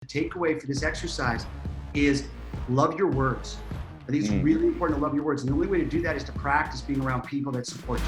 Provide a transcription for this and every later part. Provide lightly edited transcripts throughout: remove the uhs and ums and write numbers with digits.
The takeaway for this exercise is love your words. I think it's really important to love your words. And the only way to do that is to practice being around people that support you.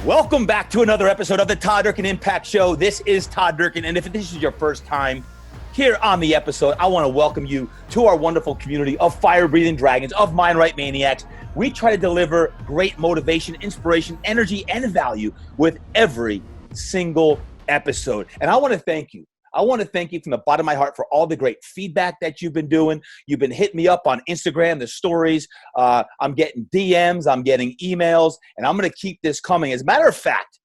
Welcome back to another episode of the Todd Durkin Impact Show. This is Todd Durkin, and if this is your first time here on the episode, I want to welcome you to our wonderful community of fire-breathing dragons, of mind-right maniacs. We try to deliver great motivation, inspiration, energy, and value with every single episode. And I want to thank you. I want to thank you from the bottom of my heart for all the great feedback that you've been doing. You've been hitting me up on Instagram, the stories. I'm getting DMs, I'm getting emails, and I'm going to keep this coming. As a matter of fact,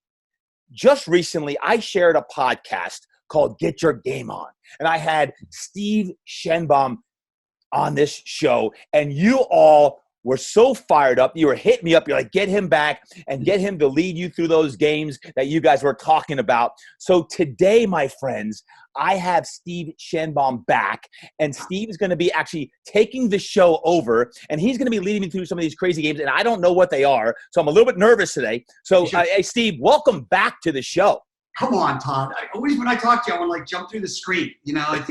just recently, I shared a podcast called Get Your Game On. And I had Steve Shenbaum on this show, and you all were so fired up. You were hitting me up. You're like, get him back and get him to lead you through those games that you guys were talking about. So today, my friends, I have Steve Shenbaum back, and Steve is going to be actually taking the show over, and he's going to be leading me through some of these crazy games, and I don't know what they are, so I'm a little bit nervous today. So, hey, Steve, welcome back to the show. Come on, Todd. Always when I talk to you, I want to jump through the screen. You know, I'm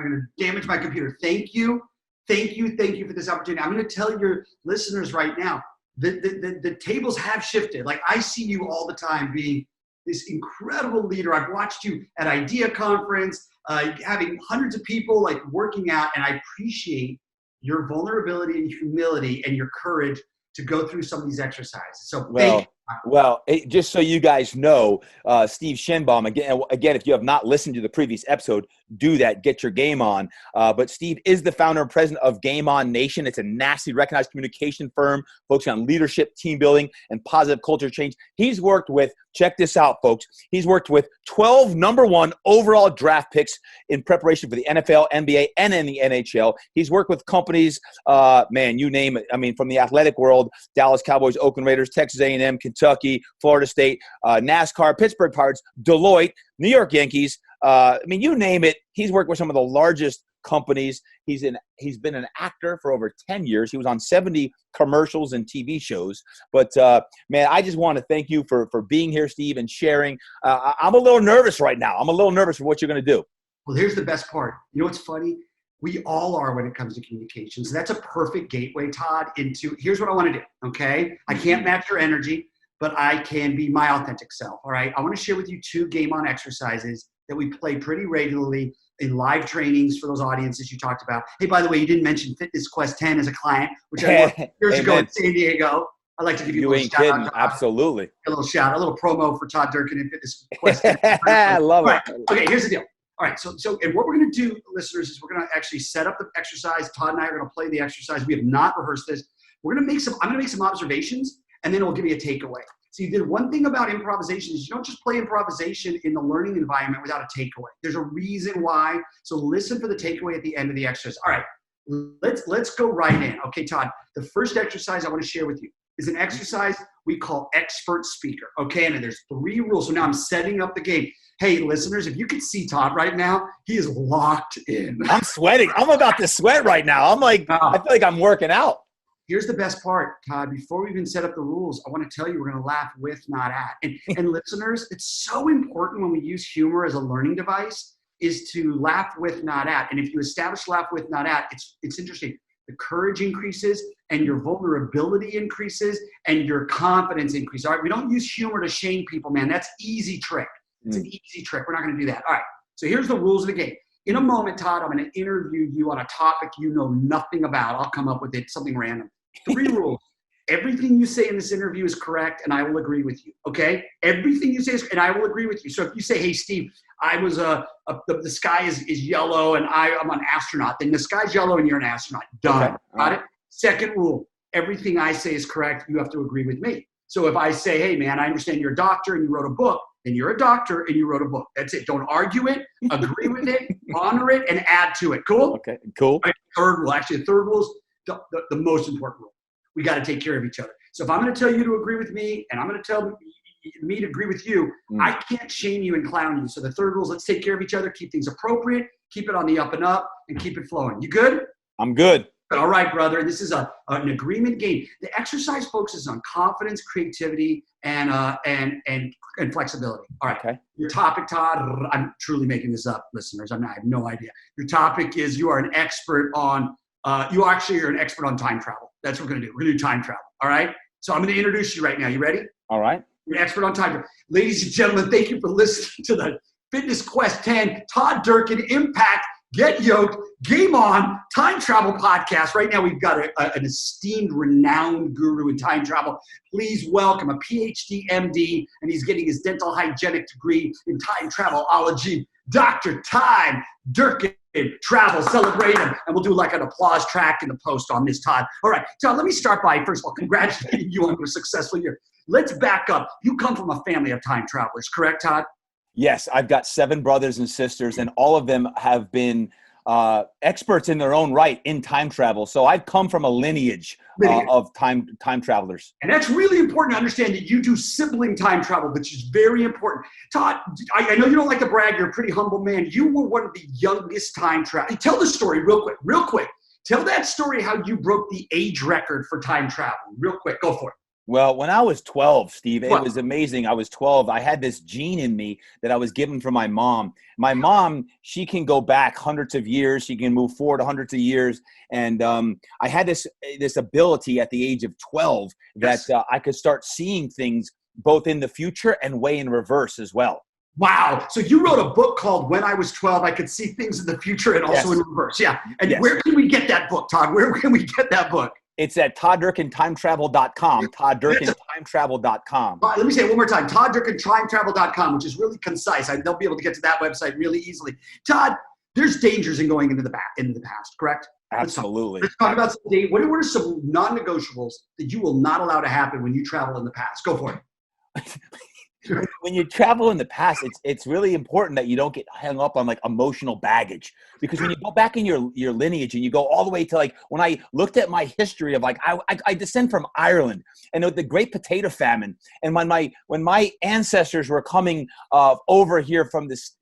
going to damage my computer. Thank you for this opportunity. I'm going to tell your listeners right now, the tables have shifted. Like, I see you all the time being this incredible leader. I've watched you at Idea Conference, having hundreds of people working out, and I appreciate your vulnerability and humility and your courage to go through some of these exercises. So thank you. Well, just so you guys know, Steve Shenbaum, again, if you have not listened to the previous episode, do that. Get your game on. But Steve is the founder and president of Game On Nation. It's a nationally recognized communication firm focusing on leadership, team building, and positive culture change. He's worked with, check this out, folks, he's worked with 12 number one overall draft picks in preparation for the NFL, NBA, and in the NHL. He's worked with companies, you name it. I mean, from the athletic world, Dallas Cowboys, Oakland Raiders, Texas A&M, Kentucky, Florida State, NASCAR, Pittsburgh Pirates, Deloitte, New York Yankees. You name it. He's worked with some of the largest companies. He's been an actor for over 10 years. He was on 70 commercials and TV shows. But, I just want to thank you for being here, Steve, and sharing. I'm a little nervous right now. I'm a little nervous for what you're going to do. Well, here's the best part. You know what's funny? We all are when it comes to communications. That's a perfect gateway, Todd, into here's what I want to do, okay? I can't match your energy, but I can be my authentic self, all right? I want to share with you 2 game on exercises that we play pretty regularly in live trainings for those audiences you talked about. Hey, by the way, you didn't mention Fitness Quest 10 as a client, which I worked years ago in San Diego. I'd like to give you a little shout out. Absolutely. A little shout, a little promo for Todd Durkin and Fitness Quest 10. I love it. Okay, here's the deal. All right, so and what we're going to do, listeners, is we're going to actually set up the exercise. Todd and I are going to play the exercise. We have not rehearsed this. I'm going to make some observations, and then we'll give you a takeaway. So you did one thing about improvisation is you don't just play improvisation in the learning environment without a takeaway. There's a reason why. So listen for the takeaway at the end of the exercise. All right, let's go right in. Okay, Todd, the first exercise I want to share with you is an exercise we call expert speaker. Okay, and there's 3 rules. So now I'm setting up the game. Hey, listeners, if you could see Todd right now, he is locked in. I'm sweating. I'm about to sweat right now. I feel like I'm working out. Here's the best part, Todd. Before we even set up the rules, I want to tell you we're going to laugh with, not at. And listeners, it's so important when we use humor as a learning device is to laugh with, not at. And if you establish laugh with, not at, it's interesting. The courage increases and your vulnerability increases and your confidence increases. All right, we don't use humor to shame people, man. That's easy trick. It's an easy trick. We're not going to do that. All right, so here's the rules of the game. In a moment, Todd, I'm going to interview you on a topic you know nothing about. I'll come up with something random. 3 rules. Everything you say in this interview is correct, and I will agree with you, okay? Everything you say is, and I will agree with you. So if you say, hey, Steve, I was the sky is yellow, and I'm an astronaut, then the sky's yellow and you're an astronaut. Done. Okay. Got it? Second rule, everything I say is correct. You have to agree with me. So if I say, hey, man, I understand you're a doctor and you wrote a book, then you're a doctor and you wrote a book. That's it. Don't argue it. Agree with it. Honor it and add to it. Cool? Okay, cool. Right, third rule. Actually, the third rule is the most important rule. We got to take care of each other. So if I'm going to tell you to agree with me and I'm going to tell me to agree with you, I can't shame you and clown you. So the third rule is let's take care of each other, keep things appropriate, keep it on the up and up, and keep it flowing. You good? I'm good. All right, brother. This is an agreement game. The exercise focuses on confidence, creativity, and flexibility. All right. Okay. Your topic, Todd. I'm truly making this up, listeners. I have no idea. Your topic is you are an expert on. You actually are an expert on time travel. That's what we're gonna do. We're gonna do time travel. All right. So I'm gonna introduce you right now. You ready? All right. You're an expert on time travel. Ladies and gentlemen, thank you for listening to the Fitness Quest 10 Todd Durkin Impact. Get Yoked, Game On, Time Travel Podcast. Right now, we've got an esteemed, renowned guru in time travel. Please welcome a PhD MD, and he's getting his dental hygienic degree in time travelology, Dr. Todd Durkin. Travel, celebrate him, and we'll do like an applause track in the post on this, Todd. All right, Todd, let me start by, first of all, congratulating you on your successful year. Let's back up. You come from a family of time travelers, correct, Todd? Yes, I've got 7 brothers and sisters, and all of them have been experts in their own right in time travel. So I've come from a lineage of time travelers. And that's really important to understand that you do sibling time travel, which is very important. Todd, I know you don't like to brag. You're a pretty humble man. You were one of the youngest time travelers. Tell the story real quick. Tell that story how you broke the age record for time travel. Real quick. Go for it. Well, when I was 12, Steve, it was amazing. I was 12. I had this gene in me that I was given from my mom. My mom, she can go back hundreds of years. She can move forward hundreds of years. And I had this ability at the age of 12 that I could start seeing things both in the future and way in reverse as well. Wow. So you wrote a book called When I Was 12, I Could See Things in the Future and Also in Reverse. Yeah. And where can we get that book, Todd? Where can we get that book? It's at ToddDurkinTimeTravel.com, ToddDurkinTimeTravel.com. Let me say it one more time, ToddDurkinTimeTravel.com, which is really concise. They'll be able to get to that website really easily. Todd, there's dangers in going into the past, correct? Absolutely. Let's talk about what are some non-negotiables that you will not allow to happen when you travel in the past? Go for it. When you travel in the past, it's really important that you don't get hung up on like emotional baggage, because when you go back in your lineage and you go all the way to like when I looked at my history of like I descend from Ireland and the Great Potato Famine, and when my ancestors were coming over here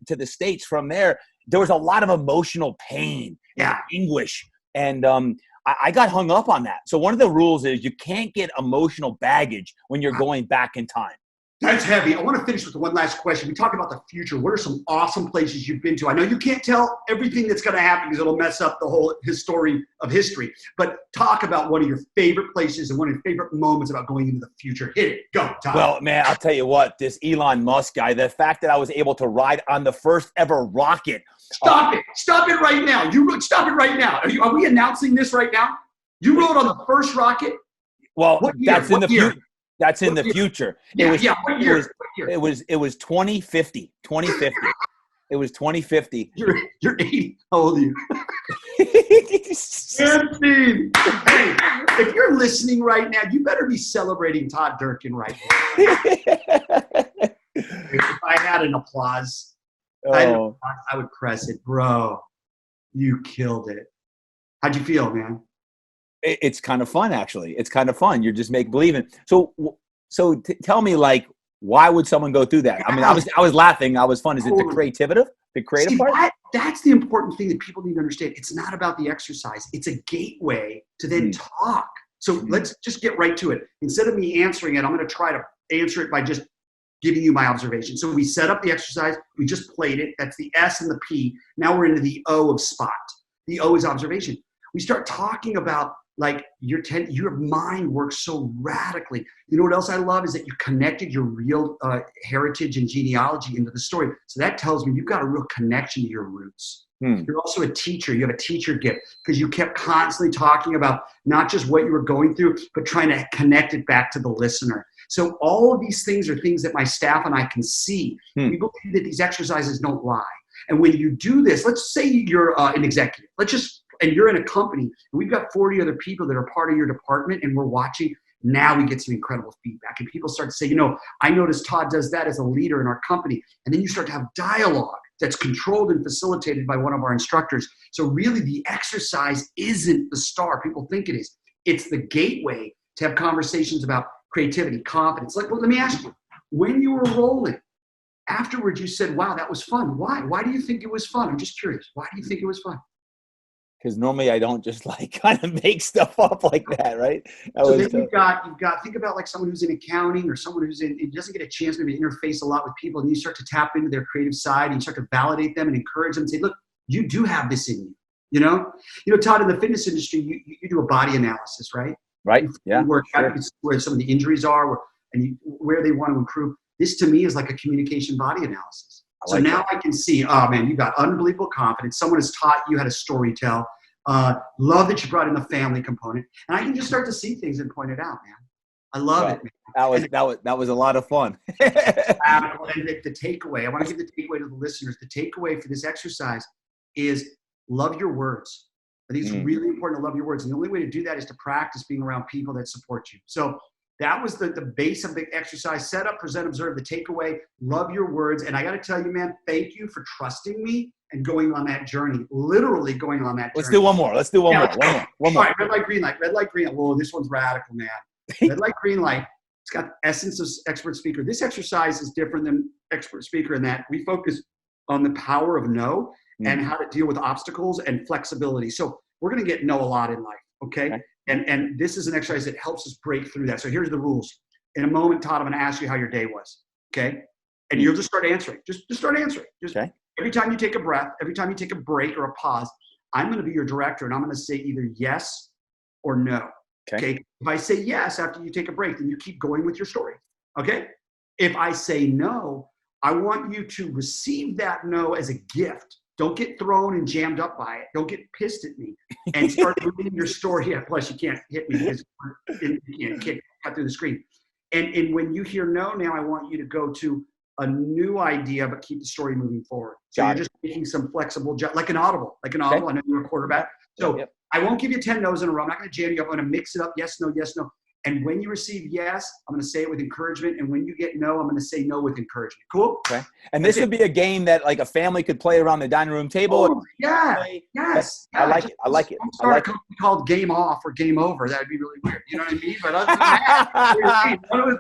to the States from there was a lot of emotional pain and anguish, and I got hung up on that. So one of the rules is you can't get emotional baggage when you're going back in time. That's heavy. I want to finish with one last question. We talk about the future. What are some awesome places you've been to? I know you can't tell everything that's going to happen because it'll mess up the whole history of history. But talk about one of your favorite places and one of your favorite moments about going into the future. Hit it. Go, Todd. Well, man, I'll tell you what, this Elon Musk guy, the fact that I was able to ride on the first ever rocket. Stop it. Stop it right now. Stop it right now. Are we announcing this right now? You rode on the first rocket? Well, that's in the future. That's in the future. What year? It was 2050. 2050. It was 2050. You're 80. How old are you? 15. Hey, if you're listening right now, you better be celebrating Todd Durkin right now. If I had an applause, I would press it. Bro, you killed it. How'd you feel, man? It's kind of fun, actually. It's kind of fun. You're just make believing. So tell me, like, why would someone go through that? I mean, I was laughing. I was fun. Is it the creative part? That's the important thing that people need to understand. It's not about the exercise. It's a gateway to then talk. So let's just get right to it. Instead of me answering it, I'm going to try to answer it by just giving you my observation. So we set up the exercise. We just played it. That's the S and the P. Now we're into the O of spot. The O is observation. We start talking about like your mind works so radically. You know what else I love is that you connected your real heritage and genealogy into the story. So that tells me you've got a real connection to your roots. You're also a teacher. You have a teacher gift because you kept constantly talking about not just what you were going through, but trying to connect it back to the listener. So all of these things are things that my staff and I can see. We believe that these exercises don't lie. And when you do this, let's say you're an executive. And you're in a company, and we've got 40 other people that are part of your department, and we're watching. Now we get some incredible feedback. And people start to say, I noticed Todd does that as a leader in our company. And then you start to have dialogue that's controlled and facilitated by one of our instructors. So really the exercise isn't the star people think it is. It's the gateway to have conversations about creativity, confidence. Like, well, let me ask you, when you were rolling, afterwards you said, wow, that was fun. Why? Why do you think it was fun? I'm just curious. Why do you think it was fun? Because normally I don't just like kind of make stuff up like that, right? So then you've got, think about like someone who's in accounting or someone who's it doesn't get a chance maybe to interface a lot with people, and you start to tap into their creative side and you start to validate them and encourage them and say, look, you do have this in you, you know? Todd, in the fitness industry, you do a body analysis, right? Right, yeah. Work out where some of the injuries are where they want to improve. This to me is like a communication body analysis. So now I can see, oh man, you got unbelievable confidence. Someone has taught you how to story tell. Love that you brought in the family component. And I can just start to see things and point it out, man. I love it, man. That was a lot of fun. And the takeaway, I want to give the takeaway to the listeners. The takeaway for this exercise is love your words. I think it's really important to love your words. And the only way to do that is to practice being around people that support you. So that was the base of the exercise. Set up, present, observe, the takeaway. Love your words. And I got to tell you, man, thank you for trusting me and going on that journey. Literally going on that journey. Let's do one more. One more. All right, red light, green light. Red light, green light. Whoa, this one's radical, man. Red light, green light. It's got the essence of expert speaker. This exercise is different than expert speaker in that we focus on the power of no and how to deal with obstacles and flexibility. So we're going to get no a lot in life, okay? And this is an exercise that helps us break through that. So here's the rules. In a moment, Todd, I'm going to ask you how your day was, okay? And you'll just start answering. Just start answering. Every time you take a breath, every time you take a break or a pause, I'm going to be your director, and I'm going to say either yes or no, okay? If I say yes after you take a break, then you keep going with your story, okay? If I say no, I want you to receive that no as a gift. Don't get thrown and jammed up by it. Don't get pissed at me and start moving your story. Yeah, plus you can't hit me because you can't cut through the screen. And when you hear no now, I want you to go to a new idea, but keep the story moving forward. So you're just making some flexible, like an audible. I know you're a quarterback. So I won't give you 10 no's in a row. I'm not going to jam you up. I'm going to mix it up. Yes, no, yes, no. And when you receive yes, I'm going to say it with encouragement. And when you get no, I'm going to say no with encouragement. Cool? Okay. And this would be a game that like a family could play around the dining room table. Oh, yes. I like it. I like it. Start a company called Game Off or Game Over. That would be really weird. You know what I mean? But other than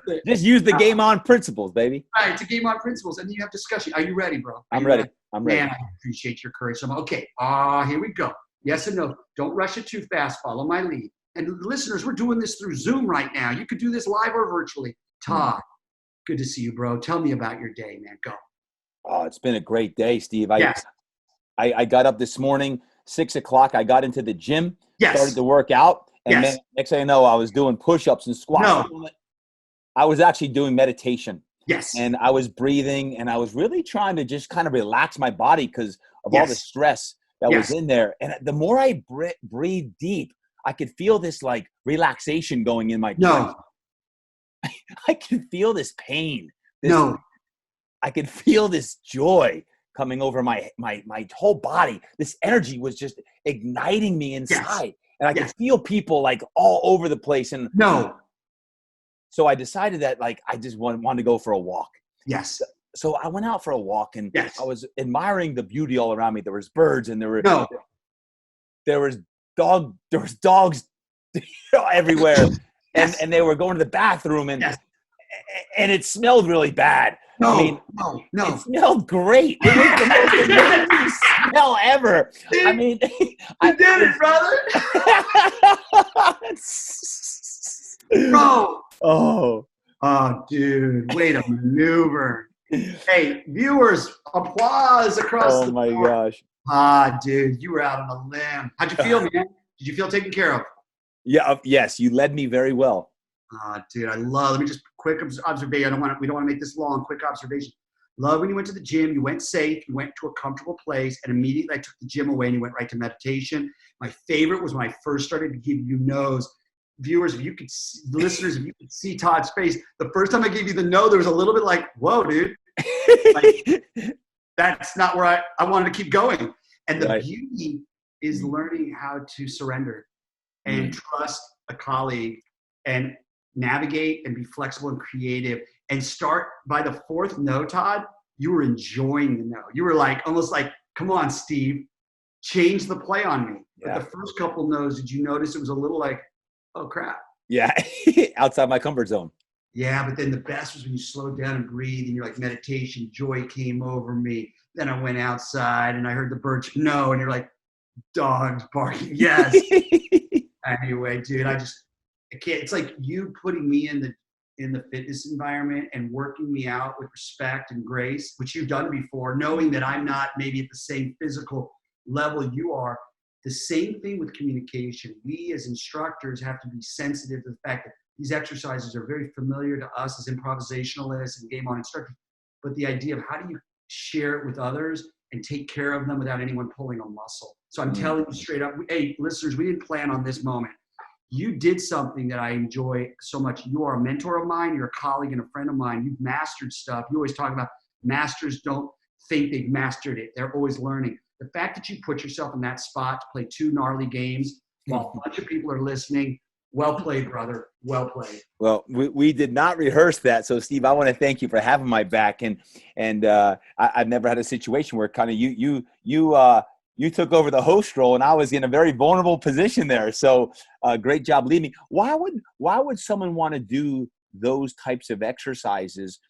that, just use the game on principles, baby. Right. It's a game on principles. And then you have discussion. Are you ready, bro? I'm ready. Man, I appreciate your courage. Okay. Here we go. Yes and no. Don't rush it too fast. Follow my lead. And listeners, we're doing this through Zoom right now. You could do this live or virtually. Todd, good to see you, bro. Tell me about your day, man. Go. Oh, it's been a great day, Steve. I got up this morning, 6 o'clock. I got into the gym, started to work out. And then next thing I know, I was doing push-ups and squats. No. I was actually doing meditation. Yes. And I was breathing, and I was really trying to just kind of relax my body because of all the stress that was in there. And the more I breathe deep, I could feel this like relaxation going in my chest. I could feel this pain. I could feel this joy coming over my whole body. This energy was just igniting me inside. And I could feel people like all over the place. And so I decided that like I just wanted to go for a walk. Yes. So I went out for a walk and I was admiring the beauty all around me. There was birds and there was dogs everywhere, and they were going to the bathroom, and it smelled really bad. It smelled great. It was the most amazing smell ever. I mean, you did it, brother. Bro. Oh, dude, way to maneuver. Hey, viewers, applause across the board. Gosh. Dude, you were out on a limb. How'd you feel, man? Did you feel taken care of? Yeah. Yes, you led me very well. Dude, let me just quick observation. We don't want to make this long. Quick observation. Love when you went to the gym, you went safe, you went to a comfortable place, and immediately I took the gym away and you went right to meditation. My favorite was when I first started to give you no's. Viewers, listeners, if you could see Todd's face, the first time I gave you the no, there was a little bit like, whoa, dude. Like, that's not where I wanted to keep going. And the beauty is learning how to surrender and trust a colleague and navigate and be flexible and creative and start by the fourth no, Todd, you were enjoying the no. You were like, almost like, come on, Steve, change the play on me. But the first couple no's, did you notice it was a little like, oh crap. Yeah. Outside my comfort zone. Yeah. But then the best was when you slowed down and breathe and you're like, meditation, joy came over me. Then I went outside and I heard the birds no. And you're like, Dogs barking. Yes. Anyway, dude, I can't. It's like you putting me in the fitness environment and working me out with respect and grace, which you've done before, knowing that I'm not maybe at the same physical level you are. The same thing with communication. We as instructors have to be sensitive to the fact that these exercises are very familiar to us as improvisationalists and game on instructors. But the idea of how do you share it with others and take care of them without anyone pulling a muscle. So I'm telling you straight up, hey, listeners, we didn't plan on this moment. You did something that I enjoy so much. You are a mentor of mine. You're a colleague and a friend of mine. You've mastered stuff. You always talk about masters don't think they've mastered it. They're always learning. The fact that you put yourself in that spot to play 2 gnarly games while a bunch of people are listening, well played, brother. Well played. Well, we did not rehearse that. So, Steve, I want to thank you for having my back. And I've never had a situation where kind of you took over the host role, and I was in a very vulnerable position there. So, great job leading me. Why would someone want to do those types of exercises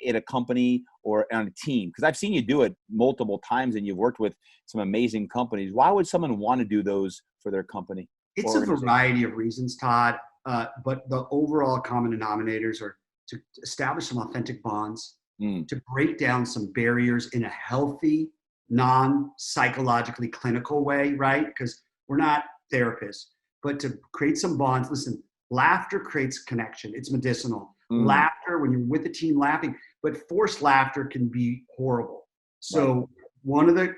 in a company or on a team? Because I've seen you do it multiple times, and you've worked with some amazing companies. Why would someone want to do those for their company? It's a variety of reasons, Todd. But the overall common denominators are to establish some authentic bonds, to break down some barriers in a healthy, non-psychologically clinical way, right? Because we're not therapists, but to create some bonds. Listen, laughter creates connection. It's medicinal. Laughter, when you're with the team laughing, but forced laughter can be horrible. So one of the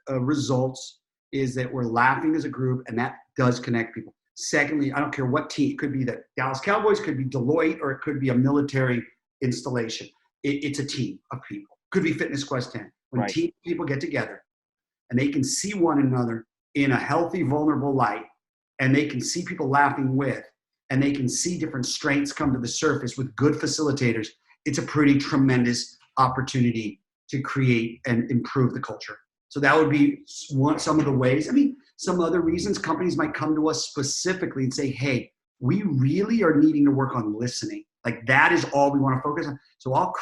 results is that we're laughing as a group, and that does connect people. Secondly, I don't care what team. It could be the Dallas Cowboys, could be Deloitte, or it could be a military installation. It's a team of people. Could be Fitness Quest 10. When team people get together and they can see one another in a healthy, vulnerable light, and they can see people laughing with, and they can see different strengths come to the surface with good facilitators, it's a pretty tremendous opportunity to create and improve the culture. So that would be some of the ways. I mean, some other reasons companies might come to us specifically and say, hey, we really are needing to work on listening. Like that is all we want to focus on. So I'll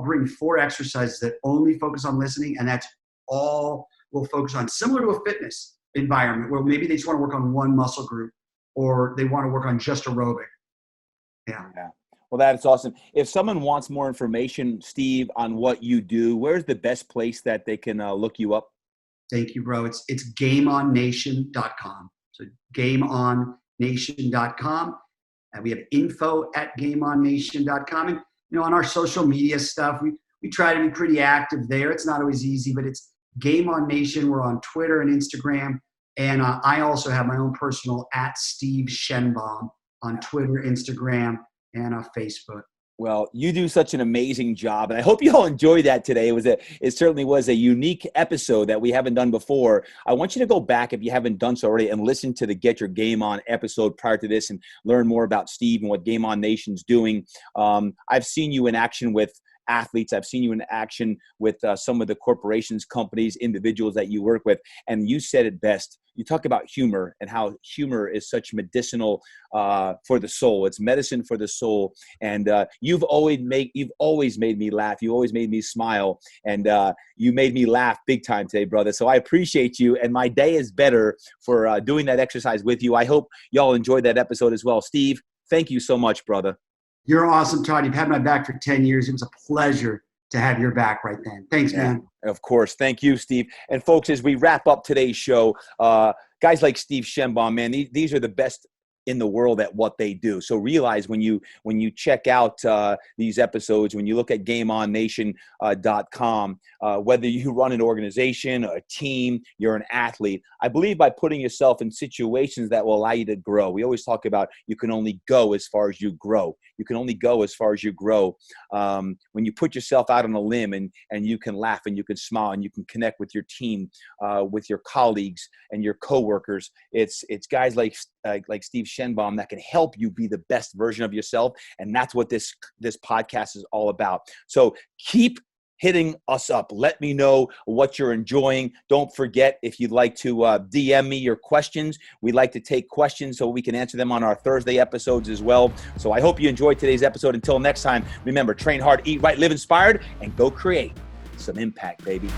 bring 4 exercises that only focus on listening, and that's all we'll focus on. Similar to a fitness environment where maybe they just want to work on one muscle group, or they want to work on just aerobic. Yeah. Well, that's awesome. If someone wants more information, Steve, on what you do, where's the best place that they can look you up? Thank you, bro. It's gameonnation.com. So gameonnation.com. And we have info@gameonnation.com. And, on our social media stuff, we try to be pretty active there. It's not always easy, but it's Game On Nation. We're on Twitter and Instagram. And I also have my own personal @Steve Shenbaum on Twitter, Instagram, and Facebook. Well, you do such an amazing job, and I hope you all enjoyed that today. It certainly was a unique episode that we haven't done before. I want you to go back, if you haven't done so already, and listen to the Get Your Game On episode prior to this and learn more about Steve and what Game On Nation's doing. I've seen you in action with athletes. I've seen you in action with some of the corporations, companies, individuals that you work with, and you said it best. You talk about humor and how humor is such medicinal for the soul. It's medicine for the soul. And you've always made me laugh. You always made me smile. And you made me laugh big time today, brother. So I appreciate you. And my day is better for doing that exercise with you. I hope y'all enjoyed that episode as well. Steve, thank you so much, brother. You're awesome, Todd. You've had my back for 10 years. It was a pleasure to have your back right then. Thanks, man. Of course. Thank you, Steve. And folks, as we wrap up today's show, guys like Steve Shenbaum, man, these are the best in the world at what they do. So realize when you check out these episodes, when you look at GameOnNation.com, whether you run an organization, a team, you're an athlete, I believe by putting yourself in situations that will allow you to grow. We always talk about you can only go as far as you grow. You can only go as far as you grow. When you put yourself out on a limb and you can laugh and you can smile and you can connect with your team, with your colleagues and your coworkers, it's guys like Steve Shenbaum that can help you be the best version of yourself. And that's what this podcast is all about. So keep hitting us up. Let me know what you're enjoying. Don't forget, if you'd like to DM me your questions, we'd like to take questions so we can answer them on our Thursday episodes as well. So I hope you enjoyed today's episode. Until next time, remember, train hard, eat right, live inspired, and go create some impact, baby.